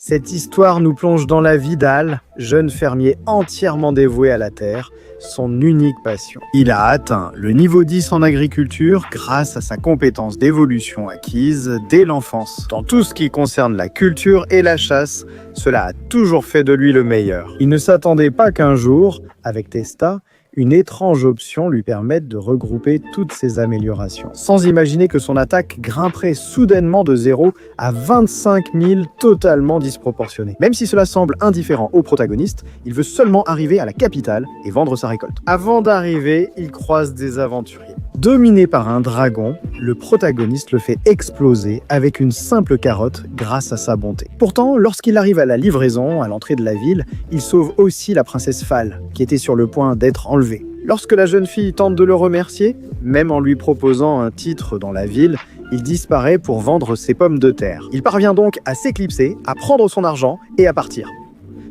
Cette histoire nous plonge dans la vie d'Al, jeune fermier entièrement dévoué à la terre, son unique passion. Il a atteint le niveau 10 en agriculture grâce à sa compétence d'évolution acquise dès l'enfance. Dans tout ce qui concerne la culture et la chasse, cela a toujours fait de lui le meilleur. Il ne s'attendait pas qu'un jour, avec Testa, une étrange option lui permette de regrouper toutes ces améliorations, sans imaginer que son attaque grimperait soudainement de 0 à 25 000 totalement disproportionné. Même si cela semble indifférent au protagoniste, il veut seulement arriver à la capitale et vendre sa récolte. Avant d'arriver, il croise des aventuriers. Dominé par un dragon, le protagoniste le fait exploser avec une simple carotte grâce à sa bonté. Pourtant, lorsqu'il arrive à la livraison, à l'entrée de la ville, il sauve aussi la princesse Fall, qui était sur le point d'être enlevée. Lorsque la jeune fille tente de le remercier, même en lui proposant un titre dans la ville, il disparaît pour vendre ses pommes de terre. Il parvient donc à s'éclipser, à prendre son argent et à partir.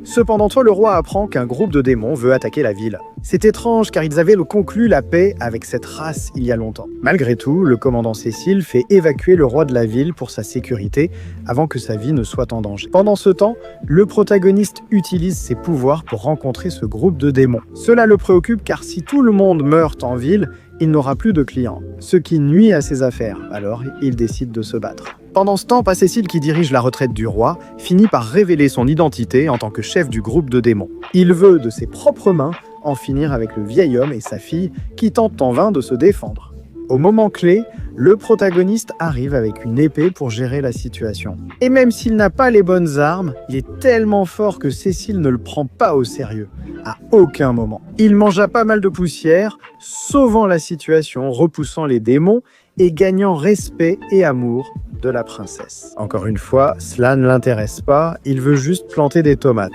Cependant, le roi apprend qu'un groupe de démons veut attaquer la ville. C'est étrange car ils avaient conclu la paix avec cette race il y a longtemps. Malgré tout, le commandant Cécile fait évacuer le roi de la ville pour sa sécurité avant que sa vie ne soit en danger. Pendant ce temps, le protagoniste utilise ses pouvoirs pour rencontrer ce groupe de démons. Cela le préoccupe car si tout le monde meurt en ville, il n'aura plus de clients, ce qui nuit à ses affaires. Alors, il décide de se battre. Pendant ce temps, Cécile, qui dirige la retraite du roi, finit par révéler son identité en tant que chef du groupe de démons. Il veut, de ses propres mains, en finir avec le vieil homme et sa fille qui tentent en vain de se défendre. Au moment clé, le protagoniste arrive avec une épée pour gérer la situation. Et même s'il n'a pas les bonnes armes, il est tellement fort que Cécile ne le prend pas au sérieux, à aucun moment. Il mangea pas mal de poussière, sauvant la situation, repoussant les démons et gagnant respect et amour de la princesse. Encore une fois, cela ne l'intéresse pas, il veut juste planter des tomates.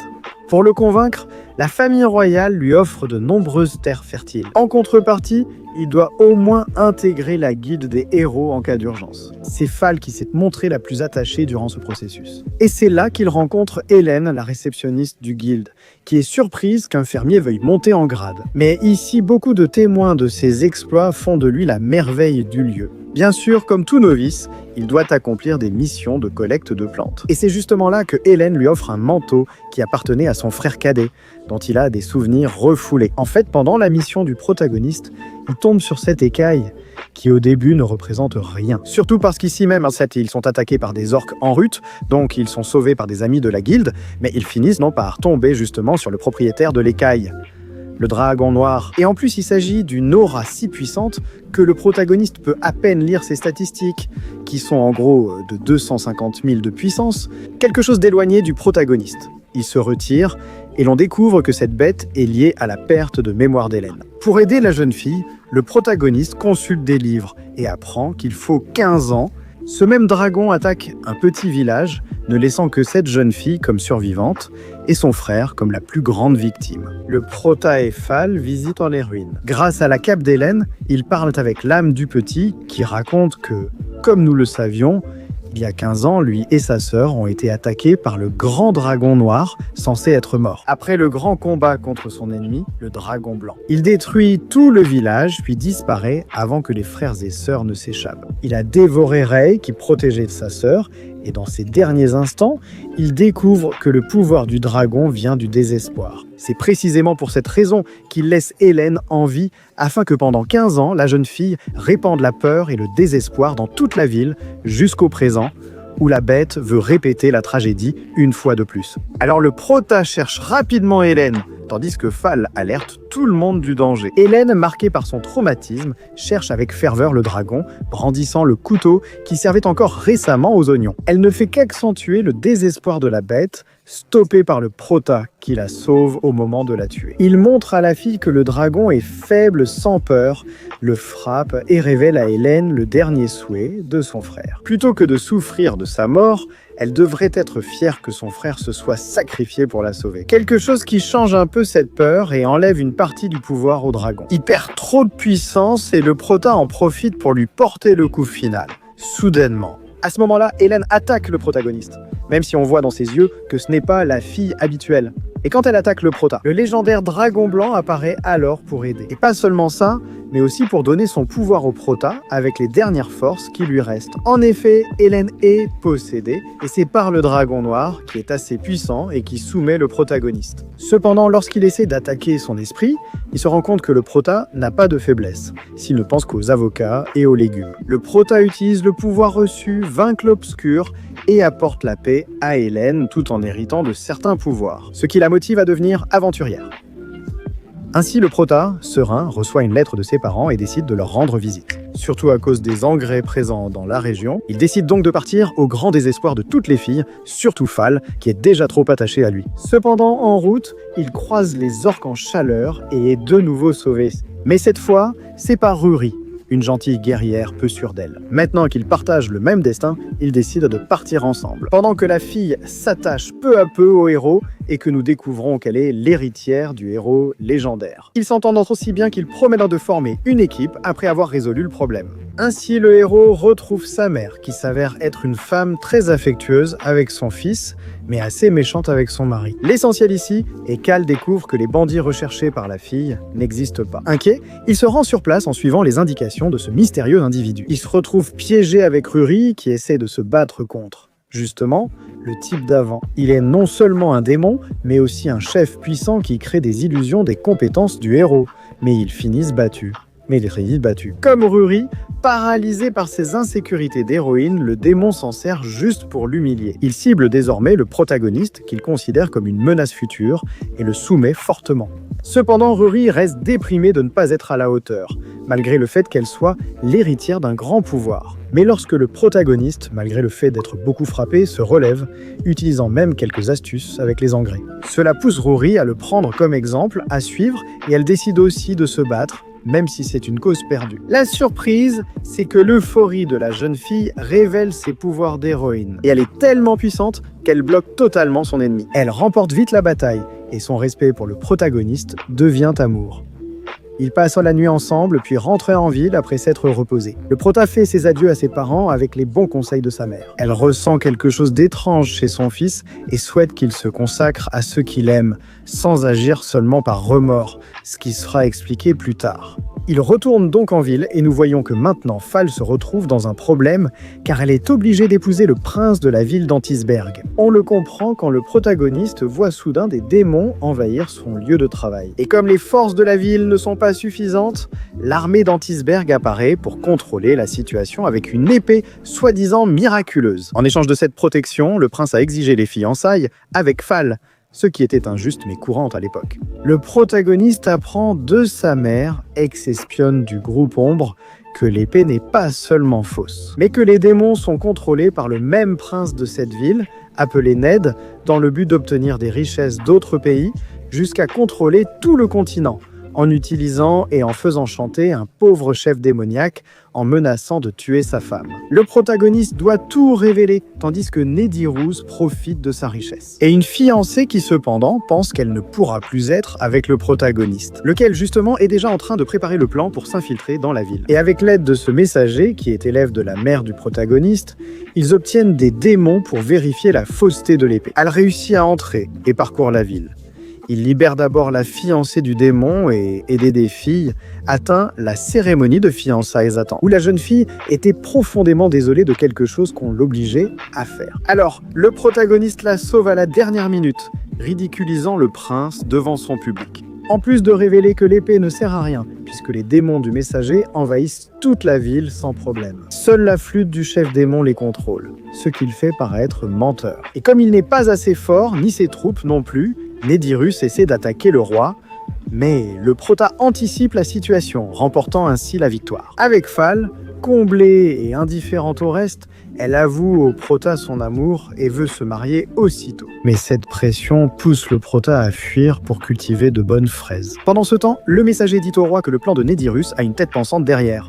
Pour le convaincre, la famille royale lui offre de nombreuses terres fertiles. En contrepartie, il doit au moins intégrer la guilde des héros en cas d'urgence. C'est Fall qui s'est montrée la plus attachée durant ce processus. Et c'est là qu'il rencontre Hélène, la réceptionniste du guilde, qui est surprise qu'un fermier veuille monter en grade. Mais ici, beaucoup de témoins de ses exploits font de lui la merveille du lieu. Bien sûr, comme tout novice, il doit accomplir des missions de collecte de plantes. Et c'est justement là que Hélène lui offre un manteau qui appartenait à son frère cadet, dont il a des souvenirs refoulés. En fait, pendant la mission du protagoniste, il tombe sur cette écaille qui au début ne représente rien. Surtout parce qu'ici même, ils sont attaqués par des orques en rut, donc ils sont sauvés par des amis de la guilde, mais ils finissent par tomber justement sur le propriétaire de l'écaille, le dragon noir. Et en plus, il s'agit d'une aura si puissante que le protagoniste peut à peine lire ses statistiques, qui sont en gros de 250 000 de puissance, quelque chose d'éloigné du protagoniste. Il se retire et l'on découvre que cette bête est liée à la perte de mémoire d'Hélène. Pour aider la jeune fille, le protagoniste consulte des livres et apprend qu'il faut 15 ans. Ce même dragon attaque un petit village, ne laissant que cette jeune fille comme survivante et son frère comme la plus grande victime. Le prota et Fall visitent les ruines. Grâce à la cape d'Hélène, ils parlent avec l'âme du petit qui raconte que, comme nous le savions, il y a 15 ans, lui et sa sœur ont été attaqués par le grand dragon noir, censé être mort. Après le grand combat contre son ennemi, le dragon blanc. Il détruit tout le village, puis disparaît avant que les frères et sœurs ne s'échappent. Il a dévoré Rey, qui protégeait sa sœur, et dans ces derniers instants, il découvre que le pouvoir du dragon vient du désespoir. C'est précisément pour cette raison qu'il laisse Hélène en vie, afin que pendant 15 ans, la jeune fille répande la peur et le désespoir dans toute la ville, jusqu'au présent, où la bête veut répéter la tragédie une fois de plus. Alors le prota cherche rapidement Hélène, tandis que Fall alerte tout le monde du danger. Hélène, marquée par son traumatisme, cherche avec ferveur le dragon, brandissant le couteau qui servait encore récemment aux oignons. Elle ne fait qu'accentuer le désespoir de la bête, stoppée par le prota qui la sauve au moment de la tuer. Il montre à la fille que le dragon est faible sans peur, le frappe et révèle à Hélène le dernier souhait de son frère. Plutôt que de souffrir de sa mort, elle devrait être fière que son frère se soit sacrifié pour la sauver. Quelque chose qui change un peu cette peur et enlève une partie du pouvoir au dragon. Il perd trop de puissance et le prota en profite pour lui porter le coup final. Soudainement. À ce moment-là, Hélène attaque le protagoniste. même si on voit dans ses yeux que ce n'est pas la fille habituelle. Et quand elle attaque le Prota, le légendaire dragon blanc apparaît alors pour aider. Et pas seulement ça, mais aussi pour donner son pouvoir au Prota avec les dernières forces qui lui restent. En effet, Hélène est possédée, et c'est par le dragon noir, qui est assez puissant et qui soumet le protagoniste. Cependant, lorsqu'il essaie d'attaquer son esprit, il se rend compte que le Prota n'a pas de faiblesse, s'il ne pense qu'aux avocats et aux légumes. Le Prota utilise le pouvoir reçu, vainc l'obscur, et apporte la paix à Hélène tout en héritant de certains pouvoirs, ce qui la motive à devenir aventurière. Ainsi, le Prota, serein, reçoit une lettre de ses parents et décide de leur rendre visite. Surtout à cause des engrais présents dans la région, il décide donc de partir au grand désespoir de toutes les filles, surtout Fall, qui est déjà trop attachée à lui. Cependant, en route, il croise les orques en chaleur et est de nouveau sauvé. Mais cette fois, c'est par Ruri, une gentille guerrière peu sûre d'elle. Maintenant qu'ils partagent le même destin, ils décident de partir ensemble. Pendant que la fille s'attache peu à peu au héros et que nous découvrons qu'elle est l'héritière du héros légendaire. Ils s'entendent aussi bien qu'ils promettent de former une équipe après avoir résolu le problème. Ainsi, le héros retrouve sa mère, qui s'avère être une femme très affectueuse avec son fils, mais assez méchante avec son mari. L'essentiel ici est qu'Al découvre que les bandits recherchés par la fille n'existent pas. Inquiet, il se rend sur place en suivant les indications de ce mystérieux individu. Il se retrouve piégé avec Ruri, qui essaie de se battre contre, justement, le type d'avant. Il est non seulement un démon, mais aussi un chef puissant qui crée des illusions des compétences du héros. Mais ils finissent battus. Comme Ruri, paralysé par ses insécurités d'héroïne, le démon s'en sert juste pour l'humilier. Il cible désormais le protagoniste, qu'il considère comme une menace future, et le soumet fortement. Cependant, Ruri reste déprimée de ne pas être à la hauteur, malgré le fait qu'elle soit l'héritière d'un grand pouvoir. Mais lorsque le protagoniste, malgré le fait d'être beaucoup frappé, se relève, utilisant même quelques astuces avec les engrais. Cela pousse Ruri à le prendre comme exemple, à suivre, et elle décide aussi de se battre, même si c'est une cause perdue. La surprise, c'est que l'euphorie de la jeune fille révèle ses pouvoirs d'héroïne. Et elle est tellement puissante qu'elle bloque totalement son ennemi. Elle remporte vite la bataille, et son respect pour le protagoniste devient amour. Ils passent la nuit ensemble, puis rentrent en ville après s'être reposés. Le Prota fait ses adieux à ses parents avec les bons conseils de sa mère. Elle ressent quelque chose d'étrange chez son fils et souhaite qu'il se consacre à ceux qu'il aime, sans agir seulement par remords, ce qui sera expliqué plus tard. Il retourne donc en ville et nous voyons que maintenant Fall se retrouve dans un problème car elle est obligée d'épouser le prince de la ville d'Antisberg. On le comprend quand le protagoniste voit soudain des démons envahir son lieu de travail. Et comme les forces de la ville ne sont pas suffisantes, l'armée d'Antisberg apparaît pour contrôler la situation avec une épée soi-disant miraculeuse. En échange de cette protection, le prince a exigé les fiançailles avec Fall, ce qui était injuste mais courant à l'époque. Le protagoniste apprend de sa mère, ex-espionne du groupe Ombre, que l'épée n'est pas seulement fausse, mais que les démons sont contrôlés par le même prince de cette ville, appelé Ned, dans le but d'obtenir des richesses d'autres pays, jusqu'à contrôler tout le continent, en utilisant et en faisant chanter un pauvre chef démoniaque en menaçant de tuer sa femme. Le protagoniste doit tout révéler, tandis que Nedirouz profite de sa richesse. Et une fiancée qui cependant pense qu'elle ne pourra plus être avec le protagoniste, lequel justement est déjà en train de préparer le plan pour s'infiltrer dans la ville. Et avec l'aide de ce messager, qui est élève de la mère du protagoniste, ils obtiennent des démons pour vérifier la fausseté de l'épée. Elle réussit à entrer et parcourt la ville. Il libère d'abord la fiancée du démon et, aidé des filles, atteint la cérémonie de fiançailles attend, où la jeune fille était profondément désolée de quelque chose qu'on l'obligeait à faire. Alors, le protagoniste la sauve à la dernière minute, ridiculisant le prince devant son public. En plus de révéler que l'épée ne sert à rien, puisque les démons du messager envahissent toute la ville sans problème. Seule la flûte du chef démon les contrôle, ce qu'il fait paraître menteur. Et comme il n'est pas assez fort, ni ses troupes non plus, Nedirouz essaie d'attaquer le roi, mais le Prota anticipe la situation, remportant ainsi la victoire. Avec Fall, comblée et indifférente au reste, elle avoue au Prota son amour et veut se marier aussitôt. Mais cette pression pousse le Prota à fuir pour cultiver de bonnes fraises. Pendant ce temps, le messager dit au roi que le plan de Nedirouz a une tête pensante derrière.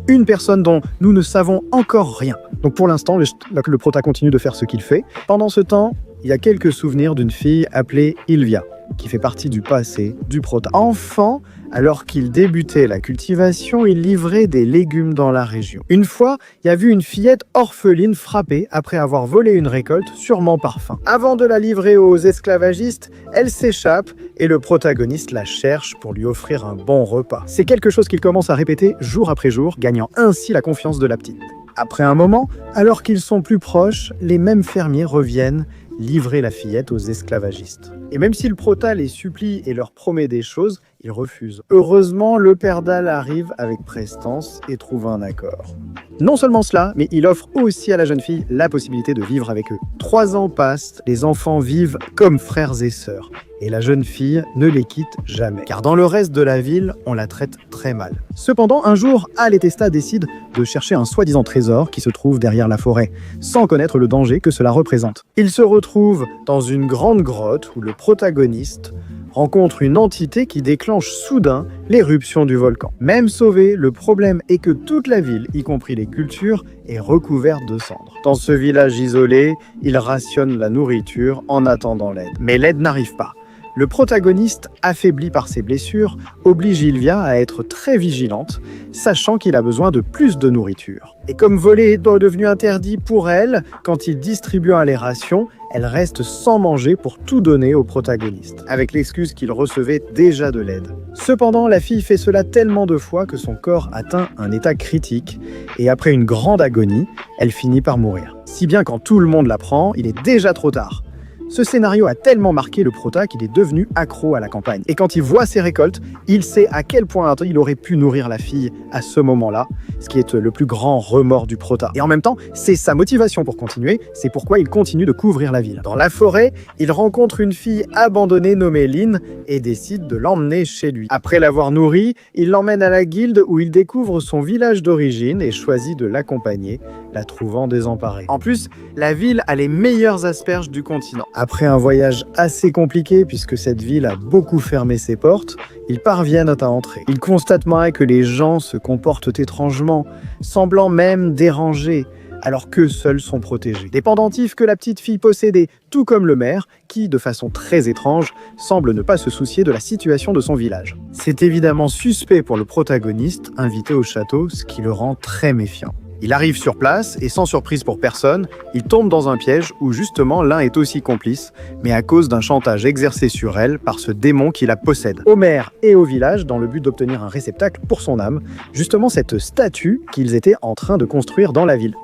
Une personne dont nous ne savons encore rien. Donc pour l'instant, le Prota continue de faire ce qu'il fait. Pendant ce temps, il y a quelques souvenirs d'une fille appelée Ilvia. qui fait partie du passé du prota. Enfant, alors qu'il débutait la cultivation, il livrait des légumes dans la région. Une fois, il y a vu une fillette orpheline frappée après avoir volé une récolte, sûrement par faim. Avant de la livrer aux esclavagistes, elle s'échappe et le protagoniste la cherche pour lui offrir un bon repas. C'est quelque chose qu'il commence à répéter jour après jour, gagnant ainsi la confiance de la petite. Après un moment, alors qu'ils sont plus proches, les mêmes fermiers reviennent livrer la fillette aux esclavagistes. Et même si le prota les supplie et leur promet des choses, ils refusent. Heureusement, le père d'Al arrive avec prestance et trouve un accord. Non seulement cela, mais il offre aussi à la jeune fille la possibilité de vivre avec eux. 3 ans passent, les enfants vivent comme frères et sœurs. Et la jeune fille ne les quitte jamais. Car dans le reste de la ville, on la traite très mal. Cependant, un jour, Al et Testa décident de chercher un soi-disant trésor qui se trouve derrière la forêt, sans connaître le danger que cela représente. Ils se retrouvent dans une grande grotte où le protagoniste rencontre une entité qui déclenche soudain l'éruption du volcan. Même sauvé, le problème est que toute la ville, y compris les cultures, est recouverte de cendres. Dans ce village isolé, ils rationnent la nourriture en attendant l'aide. Mais l'aide n'arrive pas. Le protagoniste, affaibli par ses blessures, oblige Ilvia à être très vigilante, sachant qu'il a besoin de plus de nourriture. Et comme voler est devenu interdit pour elle, quand il distribue les rations, elle reste sans manger pour tout donner au protagoniste, avec l'excuse qu'il recevait déjà de l'aide. Cependant, la fille fait cela tellement de fois que son corps atteint un état critique, et après une grande agonie, elle finit par mourir. Si bien quand tout le monde l'apprend, il est déjà trop tard. Ce scénario a tellement marqué le prota qu'il est devenu accro à la campagne. Et quand il voit ses récoltes, il sait à quel point il aurait pu nourrir la fille à ce moment-là, ce qui est le plus grand remords du prota. Et en même temps, c'est sa motivation pour continuer, c'est pourquoi il continue de couvrir la ville. Dans la forêt, il rencontre une fille abandonnée nommée Lynn et décide de l'emmener chez lui. Après l'avoir nourrie, il l'emmène à la guilde où il découvre son village d'origine et choisit de l'accompagner, la trouvant désemparée. En plus, la ville a les meilleures asperges du continent. Après un voyage assez compliqué, puisque cette ville a beaucoup fermé ses portes, ils parviennent à entrer. Ils constatent que les gens se comportent étrangement, semblant même dérangés, alors qu'eux seuls sont protégés. Des pendentifs que la petite fille possédait, tout comme le maire, qui, de façon très étrange, semble ne pas se soucier de la situation de son village. C'est évidemment suspect pour le protagoniste, invité au château, ce qui le rend très méfiant. Il arrive sur place et sans surprise pour personne, il tombe dans un piège où justement l'un est aussi complice, mais à cause d'un chantage exercé sur elle par ce démon qui la possède. Au maire et au village, dans le but d'obtenir un réceptacle pour son âme, justement cette statue qu'ils étaient en train de construire dans la ville.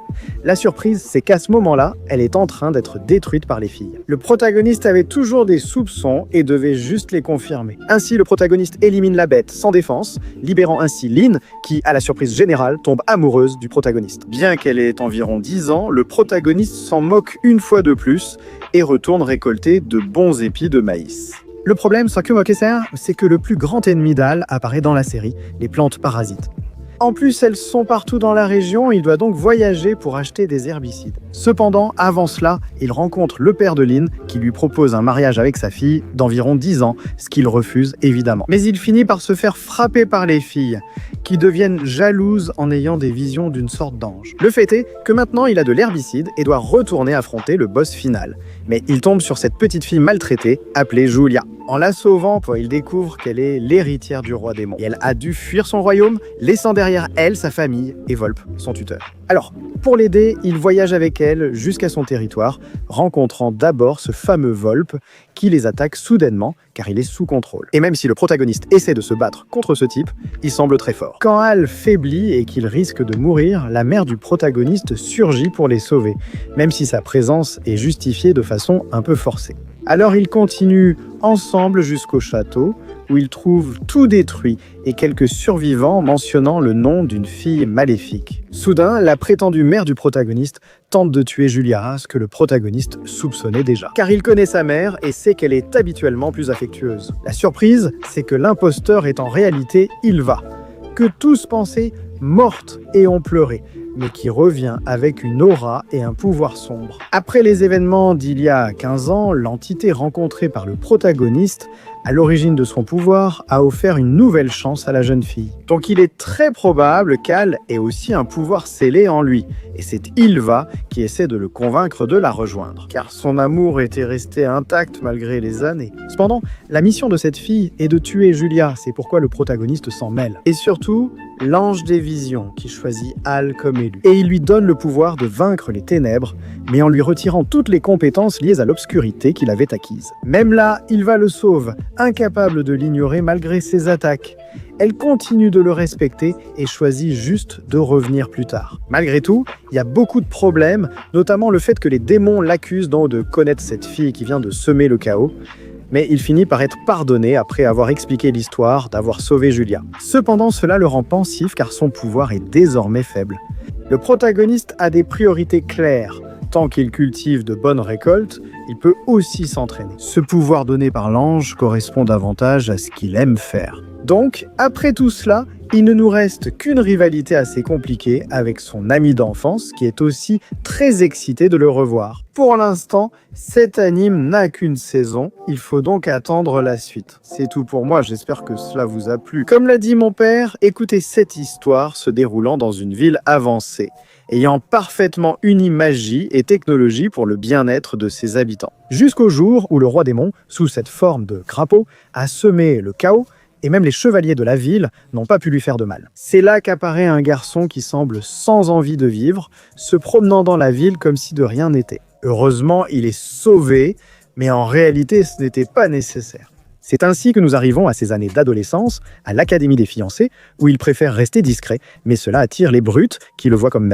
La surprise, c'est qu'à ce moment-là, elle est en train d'être détruite par les filles. Le protagoniste avait toujours des soupçons et devait juste les confirmer. Ainsi, le protagoniste élimine la bête sans défense, libérant ainsi Lynn, qui, à la surprise générale, tombe amoureuse du protagoniste. Bien qu'elle ait environ 10 ans, le protagoniste s'en moque une fois de plus et retourne récolter de bons épis de maïs. Le problème, c'est que le plus grand ennemi d'Al apparaît dans la série, les plantes parasites. En plus, elles sont partout dans la région, il doit donc voyager pour acheter des herbicides. Cependant, avant cela, il rencontre le père de Lynn qui lui propose un mariage avec sa fille d'environ 10 ans, ce qu'il refuse évidemment. Mais il finit par se faire frapper par les filles, qui deviennent jalouses en ayant des visions d'une sorte d'ange. Le fait est que maintenant il a de l'herbicide et doit retourner affronter le boss final. Mais il tombe sur cette petite fille maltraitée, appelée Julia. En la sauvant, il découvre qu'elle est l'héritière du roi démon. Et elle a dû fuir son royaume, laissant derrière elle sa famille et Volpe, son tuteur. Alors, pour l'aider, il voyage avec elle jusqu'à son territoire, rencontrant d'abord ce fameux Volpe qui les attaque soudainement car il est sous contrôle. Et même si le protagoniste essaie de se battre contre ce type, il semble très fort. Quand Al faiblit et qu'il risque de mourir, la mère du protagoniste surgit pour les sauver, même si sa présence est justifiée de façon un peu forcée. Alors ils continuent ensemble jusqu'au château, où ils trouvent tout détruit et quelques survivants mentionnant le nom d'une fille maléfique. Soudain, la prétendue mère du protagoniste tente de tuer Julia, ce que le protagoniste soupçonnait déjà. Car il connaît sa mère et sait qu'elle est habituellement plus affectueuse. La surprise, c'est que l'imposteur est en réalité Ylva, que tous pensaient morte et ont pleuré. mais qui revient avec une aura et un pouvoir sombre. Après les événements d'il y a 15 ans, l'entité rencontrée par le protagoniste, à l'origine de son pouvoir, a offert une nouvelle chance à la jeune fille. Donc il est très probable qu'Al ait aussi un pouvoir scellé en lui, et c'est Ylva qui essaie de le convaincre de la rejoindre, car son amour était resté intact malgré les années. Cependant, la mission de cette fille est de tuer Julia, c'est pourquoi le protagoniste s'en mêle. Et surtout, l'ange des visions qui choisit Al comme élu. Et il lui donne le pouvoir de vaincre les ténèbres, mais en lui retirant toutes les compétences liées à l'obscurité qu'il avait acquises. Même là, Ylva le sauve, incapable de l'ignorer malgré ses attaques. Elle continue de le respecter et choisit juste de revenir plus tard. Malgré tout, il y a beaucoup de problèmes, notamment le fait que les démons l'accusent donc de connaître cette fille qui vient de semer le chaos. Mais il finit par être pardonné après avoir expliqué l'histoire d'avoir sauvé Julia. Cependant, cela le rend pensif car son pouvoir est désormais faible. Le protagoniste a des priorités claires. Tant qu'il cultive de bonnes récoltes, il peut aussi s'entraîner. Ce pouvoir donné par l'ange correspond davantage à ce qu'il aime faire. Donc, après tout cela, il ne nous reste qu'une rivalité assez compliquée avec son ami d'enfance qui est aussi très excité de le revoir. Pour l'instant, cet anime n'a qu'une saison, il faut donc attendre la suite. C'est tout pour moi, j'espère que cela vous a plu. Comme l'a dit mon père, écoutez cette histoire se déroulant dans une ville avancée, ayant parfaitement uni magie et technologie pour le bien-être de ses habitants. Jusqu'au jour où le roi démon, sous cette forme de crapaud, a semé le chaos, et même les chevaliers de la ville n'ont pas pu lui faire de mal. C'est là qu'apparaît un garçon qui semble sans envie de vivre, se promenant dans la ville comme si de rien n'était. Heureusement, il est sauvé, mais en réalité, ce n'était pas nécessaire. C'est ainsi que nous arrivons à ces années d'adolescence, à l'Académie des fiancés, où il préfère rester discret, mais cela attire les brutes qui le voient comme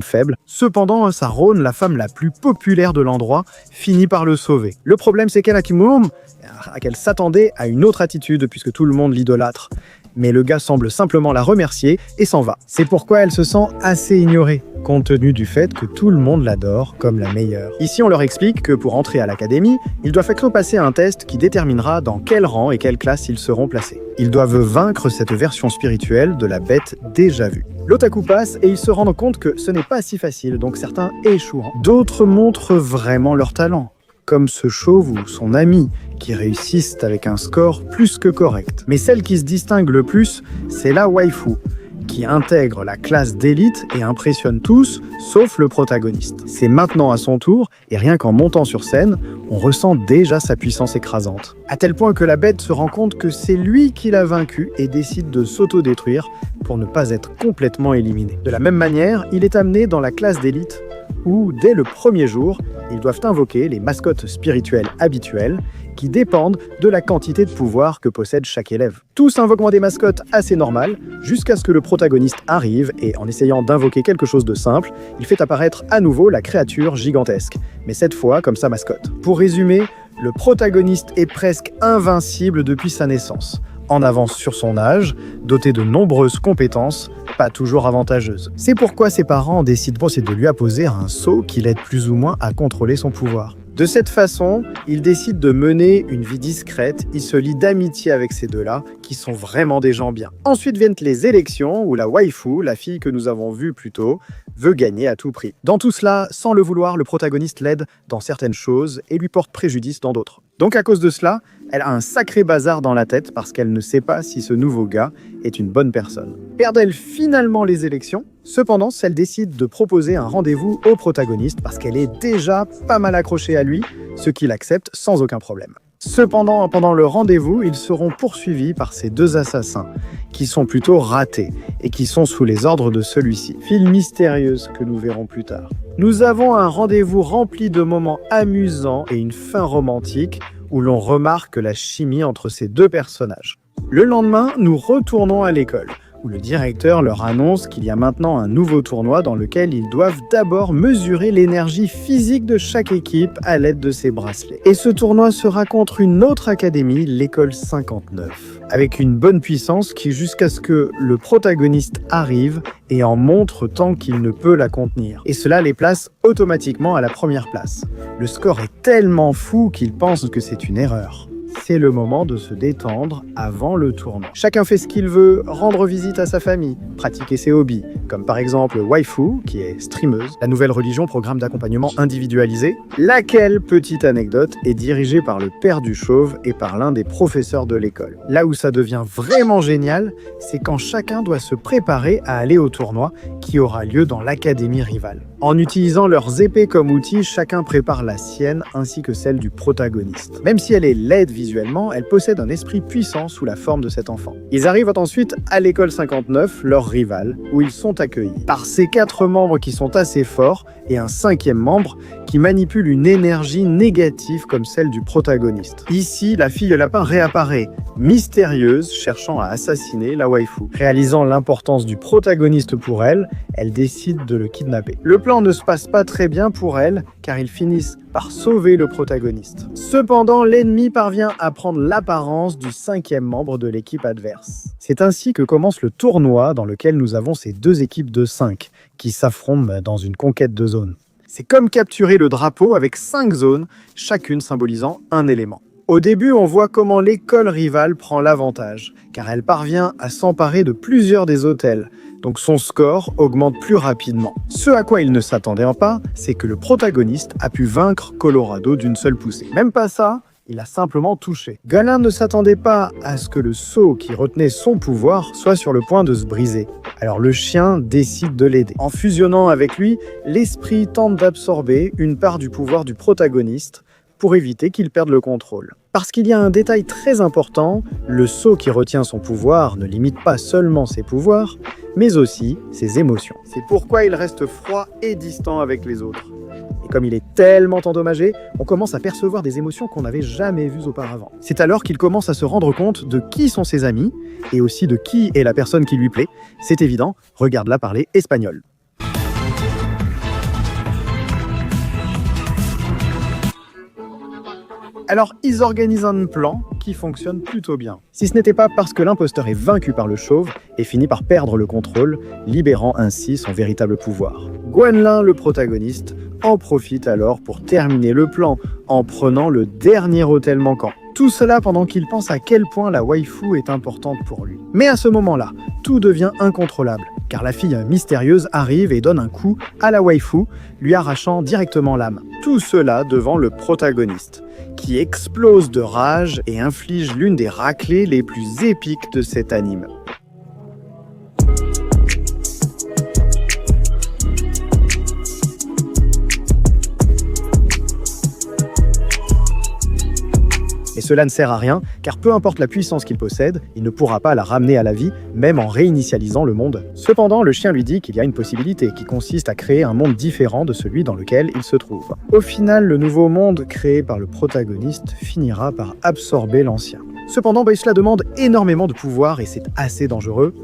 faible. Cependant, Sarone, la femme la plus populaire de l'endroit, finit par le sauver. Le problème, c'est qu'elle s'attendait à une autre attitude puisque tout le monde l'idolâtre. Mais le gars semble simplement la remercier et s'en va. C'est pourquoi elle se sent assez ignorée, compte tenu du fait que tout le monde l'adore comme la meilleure. Ici, on leur explique que pour entrer à l'académie, ils doivent passer un test qui déterminera dans quel rang et quelle classe ils seront placés. Ils doivent vaincre cette version spirituelle de la bête déjà vue. L'otaku passe et ils se rendent compte que ce n'est pas si facile, donc certains échouent. D'autres montrent vraiment leur talent, comme ce chauve ou son ami, qui réussissent avec un score plus que correct. Mais celle qui se distingue le plus, c'est la waifu, qui intègre la classe d'élite et impressionne tous, sauf le protagoniste. C'est maintenant à son tour, et rien qu'en montant sur scène, on ressent déjà sa puissance écrasante. À tel point que la bête se rend compte que c'est lui qui l'a vaincu et décide de s'auto-détruire pour ne pas être complètement éliminé. De la même manière, il est amené dans la classe d'élite, où, dès le premier jour, ils doivent invoquer les mascottes spirituelles habituelles qui dépendent de la quantité de pouvoir que possède chaque élève. Tous invoquent des mascottes assez normales, jusqu'à ce que le protagoniste arrive et, en essayant d'invoquer quelque chose de simple, il fait apparaître à nouveau la créature gigantesque, mais cette fois comme sa mascotte. Pour résumer, le protagoniste est presque invincible depuis sa naissance, en avance sur son âge, doté de nombreuses compétences, pas toujours avantageuses. C'est pourquoi ses parents décident de lui apposer un sceau qui l'aide plus ou moins à contrôler son pouvoir. De cette façon, il décide de mener une vie discrète, il se lie d'amitié avec ces deux-là, qui sont vraiment des gens bien. Ensuite viennent les élections, où la waifu, la fille que nous avons vue plus tôt, veut gagner à tout prix. Dans tout cela, sans le vouloir, le protagoniste l'aide dans certaines choses et lui porte préjudice dans d'autres. Donc à cause de cela, elle a un sacré bazar dans la tête parce qu'elle ne sait pas si ce nouveau gars est une bonne personne. Perd-elle finalement les élections? Cependant, elle décide de proposer un rendez-vous au protagoniste parce qu'elle est déjà pas mal accrochée à lui, ce qu'il accepte sans aucun problème. Cependant, pendant le rendez-vous, ils seront poursuivis par ces deux assassins, qui sont plutôt ratés et qui sont sous les ordres de celui-ci. File mystérieuse que nous verrons plus tard. Nous avons un rendez-vous rempli de moments amusants et une fin romantique où l'on remarque la chimie entre ces deux personnages. Le lendemain, nous retournons à l'école, où le directeur leur annonce qu'il y a maintenant un nouveau tournoi dans lequel ils doivent d'abord mesurer l'énergie physique de chaque équipe à l'aide de ces bracelets. Et ce tournoi sera contre une autre académie, l'école 59, avec une bonne puissance qui, jusqu'à ce que le protagoniste arrive et en montre tant qu'il ne peut la contenir. Et cela les place automatiquement à la première place. Le score est tellement fou qu'ils pensent que c'est une erreur. C'est le moment de se détendre avant le tournoi. Chacun fait ce qu'il veut, rendre visite à sa famille, pratiquer ses hobbies, comme par exemple Waifu, qui est streameuse, la nouvelle religion programme d'accompagnement individualisé, laquelle, petite anecdote, est dirigée par le père du chauve et par l'un des professeurs de l'école. Là où ça devient vraiment génial, c'est quand chacun doit se préparer à aller au tournoi qui aura lieu dans l'académie rivale. En utilisant leurs épées comme outil, chacun prépare la sienne ainsi que celle du protagoniste. Même si elle est laide visuellement, elle possède un esprit puissant sous la forme de cet enfant. Ils arrivent ensuite à l'école 59, leur rivale, où ils sont accueillis par ces 4 membres qui sont assez forts et un 5e membre qui manipule une énergie négative comme celle du protagoniste. Ici, la fille lapin réapparaît, mystérieuse, cherchant à assassiner la waifu. Réalisant l'importance du protagoniste pour elle, elle décide de le kidnapper. Le plan ne se passe pas très bien pour elle, car ils finissent par sauver le protagoniste. Cependant, l'ennemi parvient à prendre l'apparence du 5e membre de l'équipe adverse. C'est ainsi que commence le tournoi dans lequel nous avons ces 2 équipes de 5 qui s'affrontent dans une conquête de zone. C'est comme capturer le drapeau avec 5 zones, chacune symbolisant un élément. Au début, on voit comment l'école rivale prend l'avantage, car elle parvient à s'emparer de plusieurs des hôtels, donc son score augmente plus rapidement. Ce à quoi il ne s'attendait pas, c'est que le protagoniste a pu vaincre Colorado d'une seule poussée. Même pas ça, il a simplement touché. Galin ne s'attendait pas à ce que le sceau qui retenait son pouvoir soit sur le point de se briser. Alors le chien décide de l'aider. En fusionnant avec lui, l'esprit tente d'absorber une part du pouvoir du protagoniste pour éviter qu'il perde le contrôle. Parce qu'il y a un détail très important, le sceau qui retient son pouvoir ne limite pas seulement ses pouvoirs, mais aussi ses émotions. C'est pourquoi il reste froid et distant avec les autres. Et comme il est tellement endommagé, on commence à percevoir des émotions qu'on n'avait jamais vues auparavant. C'est alors qu'il commence à se rendre compte de qui sont ses amis, et aussi de qui est la personne qui lui plaît. C'est évident, regarde-la parler espagnol. Alors, ils organisent un plan qui fonctionne plutôt bien. Si ce n'était pas parce que l'imposteur est vaincu par le chauve et finit par perdre le contrôle, libérant ainsi son véritable pouvoir. Guanlin, le protagoniste, en profite alors pour terminer le plan en prenant le dernier hôtel manquant. Tout cela pendant qu'il pense à quel point la waifu est importante pour lui. Mais à ce moment-là, tout devient incontrôlable, car la fille mystérieuse arrive et donne un coup à la waifu, lui arrachant directement l'âme. Tout cela devant le protagoniste, qui explose de rage et inflige l'une des raclées les plus épiques de cet anime. Et cela ne sert à rien, car peu importe la puissance qu'il possède, il ne pourra pas la ramener à la vie, même en réinitialisant le monde. Cependant, le chien lui dit qu'il y a une possibilité, qui consiste à créer un monde différent de celui dans lequel il se trouve. Au final, le nouveau monde créé par le protagoniste finira par absorber l'ancien. Cependant, cela demande énormément de pouvoir et c'est assez dangereux,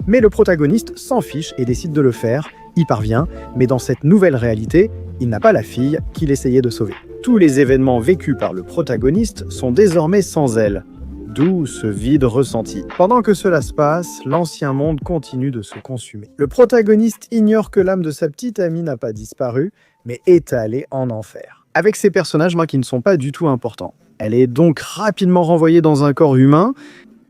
mais le protagoniste s'en fiche et décide de le faire, y parvient, mais dans cette nouvelle réalité, il n'a pas la fille qu'il essayait de sauver. Tous les événements vécus par le protagoniste sont désormais sans elle, d'où ce vide ressenti. Pendant que cela se passe, l'ancien monde continue de se consumer. Le protagoniste ignore que l'âme de sa petite amie n'a pas disparu, mais est allée en enfer. Avec ces personnages qui ne sont pas du tout importants. Elle est donc rapidement renvoyée dans un corps humain.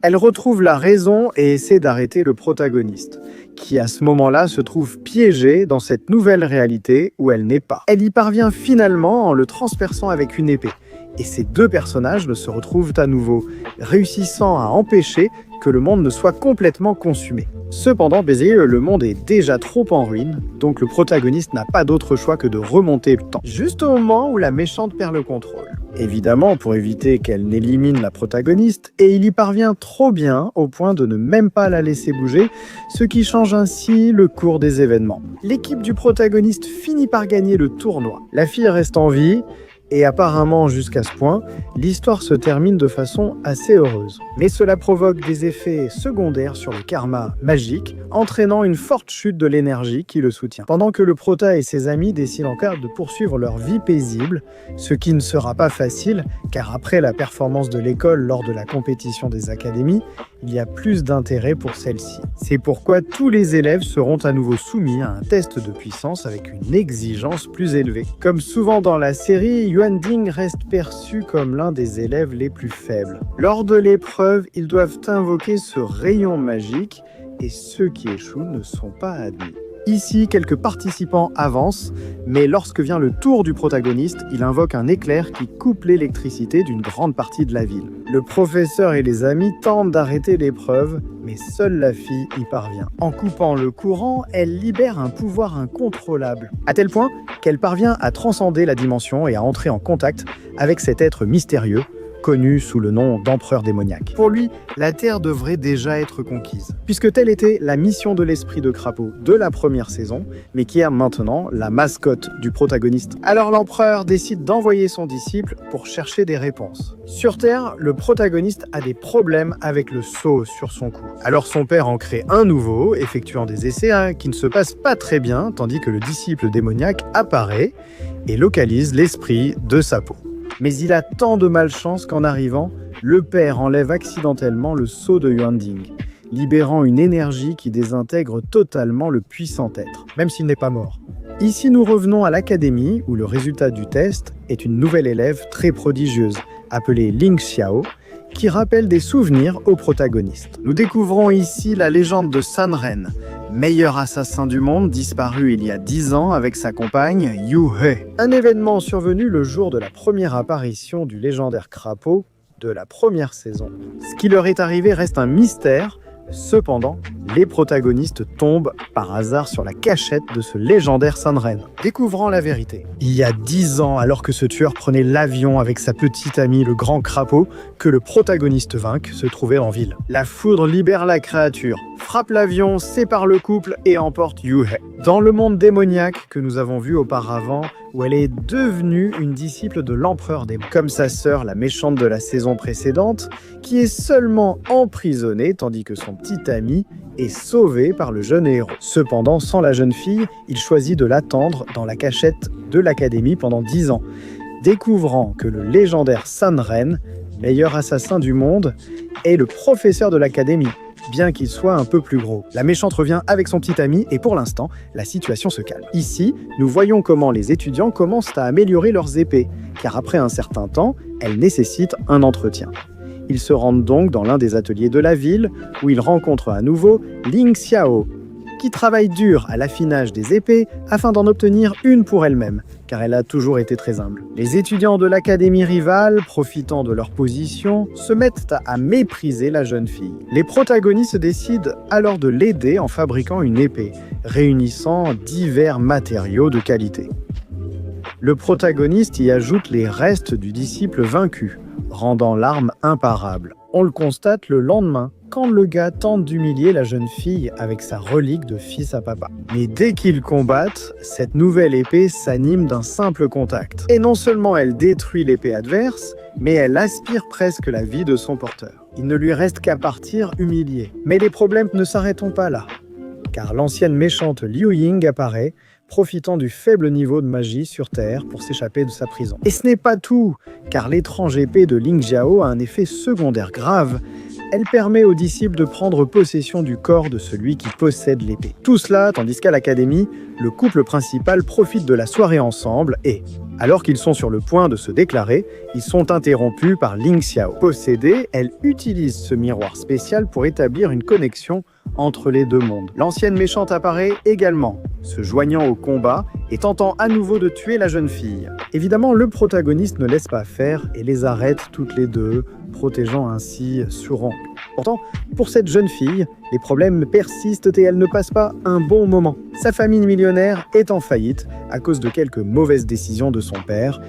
Elle retrouve la raison et essaie d'arrêter le protagoniste, qui à ce moment-là se trouve piégé dans cette nouvelle réalité où elle n'est pas. Elle y parvient finalement en le transperçant avec une épée. Et ces 2 personnages se retrouvent à nouveau, réussissant à empêcher que le monde ne soit complètement consumé. Cependant, le monde est déjà trop en ruine, donc le protagoniste n'a pas d'autre choix que de remonter le temps, juste au moment où la méchante perd le contrôle. Évidemment, pour éviter qu'elle n'élimine la protagoniste, et il y parvient trop bien au point de ne même pas la laisser bouger, ce qui change ainsi le cours des événements. L'équipe du protagoniste finit par gagner le tournoi. La fille reste en vie, et apparemment jusqu'à ce point, l'histoire se termine de façon assez heureuse. Mais cela provoque des effets secondaires sur le karma magique, entraînant une forte chute de l'énergie qui le soutient. Pendant que le prota et ses amis décident encore de poursuivre leur vie paisible, ce qui ne sera pas facile, car après la performance de l'école lors de la compétition des académies, il y a plus d'intérêt pour celle-ci. C'est pourquoi tous les élèves seront à nouveau soumis à un test de puissance avec une exigence plus élevée. Comme souvent dans la série, Yuan-Ding reste perçu comme l'un des élèves les plus faibles. Lors de l'épreuve, ils doivent invoquer ce rayon magique et ceux qui échouent ne sont pas admis. Ici, quelques participants avancent, mais lorsque vient le tour du protagoniste, il invoque un éclair qui coupe l'électricité d'une grande partie de la ville. Le professeur et les amis tentent d'arrêter l'épreuve, mais seule la fille y parvient. En coupant le courant, elle libère un pouvoir incontrôlable, à tel point qu'elle parvient à transcender la dimension et à entrer en contact avec cet être mystérieux, connu sous le nom d'empereur démoniaque. Pour lui, la Terre devrait déjà être conquise, puisque telle était la mission de l'esprit de crapaud de la première saison, mais qui est maintenant la mascotte du protagoniste. Alors l'empereur décide d'envoyer son disciple pour chercher des réponses. Sur Terre, le protagoniste a des problèmes avec le sceau sur son cou. Alors son père en crée un nouveau, effectuant des essais qui ne se passent pas très bien, tandis que le disciple démoniaque apparaît et localise l'esprit de sa peau. Mais il a tant de malchance qu'en arrivant, le père enlève accidentellement le sceau de Yuan-Ding, libérant une énergie qui désintègre totalement le puissant être, même s'il n'est pas mort. Ici, nous revenons à l'académie, où le résultat du test est une nouvelle élève très prodigieuse, appelée Ling Xiao, qui rappelle des souvenirs au protagoniste. Nous découvrons ici la légende de San Ren, meilleur assassin du monde, disparu il y a 10 ans avec sa compagne Yu He. Un événement survenu le jour de la première apparition du légendaire crapaud de la première saison. Ce qui leur est arrivé reste un mystère. Cependant, les protagonistes tombent par hasard sur la cachette de ce légendaire San Ren, découvrant la vérité. Il y a 10 ans, alors que ce tueur prenait l'avion avec sa petite amie, le grand crapaud, que le protagoniste vainque se trouvait en ville. La foudre libère la créature, frappe l'avion, sépare le couple et emporte Yu He. Dans le monde démoniaque que nous avons vu auparavant, où elle est devenue une disciple de l'empereur démon, comme sa sœur, la méchante de la saison précédente, qui est seulement emprisonnée tandis que son petit ami est sauvé par le jeune héros. Cependant, sans la jeune fille, il choisit de l'attendre dans la cachette de l'académie pendant 10 ans, découvrant que le légendaire San Ren, meilleur assassin du monde, est le professeur de l'académie, bien qu'il soit un peu plus gros. La méchante revient avec son petit ami et pour l'instant, la situation se calme. Ici, nous voyons comment les étudiants commencent à améliorer leurs épées, car après un certain temps, elles nécessitent un entretien. Ils se rendent donc dans l'un des ateliers de la ville, où ils rencontrent à nouveau Ling Xiao, qui travaille dur à l'affinage des épées afin d'en obtenir une pour elle-même, car elle a toujours été très humble. Les étudiants de l'académie rivale, profitant de leur position, se mettent à mépriser la jeune fille. Les protagonistes décident alors de l'aider en fabriquant une épée, réunissant divers matériaux de qualité. Le protagoniste y ajoute les restes du disciple vaincu, rendant l'arme imparable. On le constate le lendemain, quand le gars tente d'humilier la jeune fille avec sa relique de fils à papa. Mais dès qu'ils combattent, cette nouvelle épée s'anime d'un simple contact. Et non seulement elle détruit l'épée adverse, mais elle aspire presque la vie de son porteur. Il ne lui reste qu'à partir humilié. Mais les problèmes ne s'arrêtent pas là, car l'ancienne méchante Liu Ying apparaît, profitant du faible niveau de magie sur Terre pour s'échapper de sa prison. Et ce n'est pas tout, car l'étrange épée de Ling Xiao a un effet secondaire grave. Elle permet aux disciples de prendre possession du corps de celui qui possède l'épée. Tout cela, tandis qu'à l'académie, le couple principal profite de la soirée ensemble et, alors qu'ils sont sur le point de se déclarer, ils sont interrompus par Ling Xiao. Possédée, elle utilise ce miroir spécial pour établir une connexion entre les deux mondes. L'ancienne méchante apparaît également, se joignant au combat et tentant à nouveau de tuer la jeune fille. Évidemment, le protagoniste ne laisse pas faire et les arrête toutes les deux, protégeant ainsi Surong. Pourtant, pour cette jeune fille, les problèmes persistent et elle ne passe pas un bon moment. Sa famille millionnaire est en faillite à cause de quelques mauvaises décisions de son père,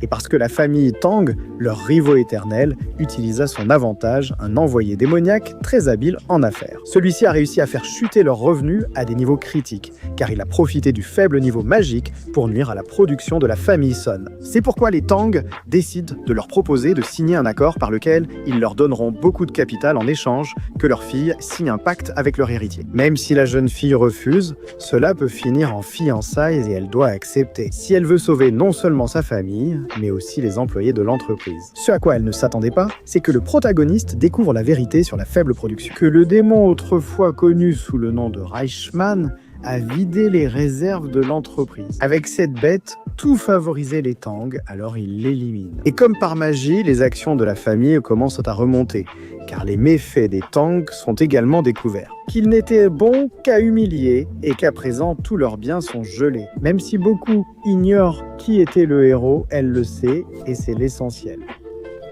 et parce que la famille Tang, leur rivaux éternel, utilise à son avantage un envoyé démoniaque très habile en affaires. Celui-ci a réussi à faire chuter leurs revenus à des niveaux critiques, car il a profité du faible niveau magique pour nuire à la production de la famille Sun. C'est pourquoi les Tang décident de leur proposer de signer un accord par lequel ils leur donneront beaucoup de capital en échange que leur fille signe un pacte avec leur héritier. Même si la jeune fille refuse, cela peut finir en fiançailles et elle doit accepter, si elle veut sauver non seulement sa famille, mais aussi les employés de l'entreprise. Ce à quoi elle ne s'attendait pas, c'est que le protagoniste découvre la vérité sur la faible production. Que le démon autrefois connu sous le nom de Reichmann à vider les réserves de l'entreprise. Avec cette bête, tout favorisait les Tang, alors il l'élimine. Et comme par magie, les actions de la famille commencent à remonter, car les méfaits des Tang sont également découverts. Qu'ils n'étaient bons qu'à humilier et qu'à présent tous leurs biens sont gelés. Même si beaucoup ignorent qui était le héros, elle le sait et c'est l'essentiel.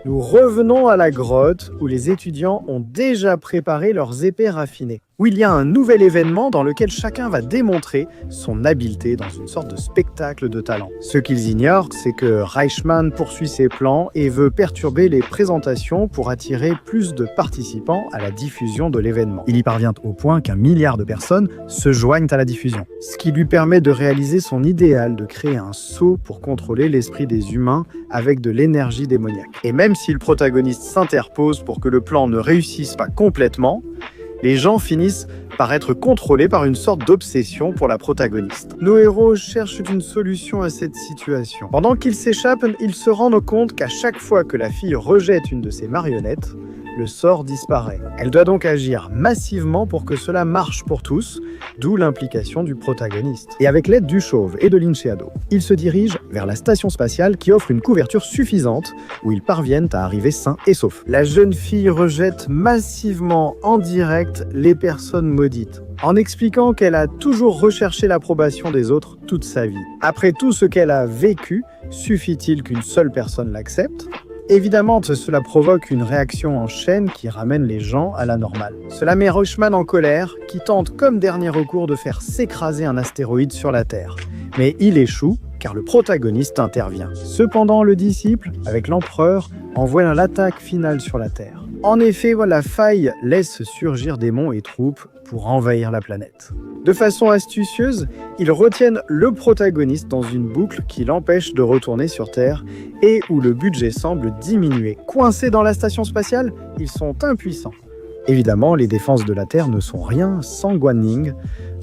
Nous revenons à la grotte où les étudiants ont déjà préparé leurs épées raffinées. Où il y a un nouvel événement dans lequel chacun va démontrer son habileté dans une sorte de spectacle de talent. Ce qu'ils ignorent, c'est que Reichmann poursuit ses plans et veut perturber les présentations pour attirer plus de participants à la diffusion de l'événement. Il y parvient au point qu'1 milliard de personnes se joignent à la diffusion. Ce qui lui permet de réaliser son idéal de créer un sceau pour contrôler l'esprit des humains avec de l'énergie démoniaque. Et même si le protagoniste s'interpose pour que le plan ne réussisse pas complètement, les gens finissent par être contrôlés par une sorte d'obsession pour la protagoniste. Nos héros cherchent une solution à cette situation. Pendant qu'ils s'échappent, ils se rendent compte qu'à chaque fois que la fille rejette une de ses marionnettes, le sort disparaît. Elle doit donc agir massivement pour que cela marche pour tous, d'où l'implication du protagoniste. Et avec l'aide du chauve et de Linceado, ils se dirigent vers la station spatiale qui offre une couverture suffisante où ils parviennent à arriver sains et saufs. La jeune fille rejette massivement en direct les personnes maudites, en expliquant qu'elle a toujours recherché l'approbation des autres toute sa vie. Après tout ce qu'elle a vécu, suffit-il qu'une seule personne l'accepte ? Évidemment, cela provoque une réaction en chaîne qui ramène les gens à la normale. Cela met Reichmann en colère, qui tente comme dernier recours de faire s'écraser un astéroïde sur la Terre. Mais il échoue, car le protagoniste intervient. Cependant, le disciple, avec l'empereur, envoie l'attaque finale sur la Terre. En effet, la faille laisse surgir démons et troupes pour envahir la planète. De façon astucieuse, ils retiennent le protagoniste dans une boucle qui l'empêche de retourner sur Terre et où le budget semble diminuer. Coincés dans la station spatiale, ils sont impuissants. Évidemment, les défenses de la Terre ne sont rien sans Guanling,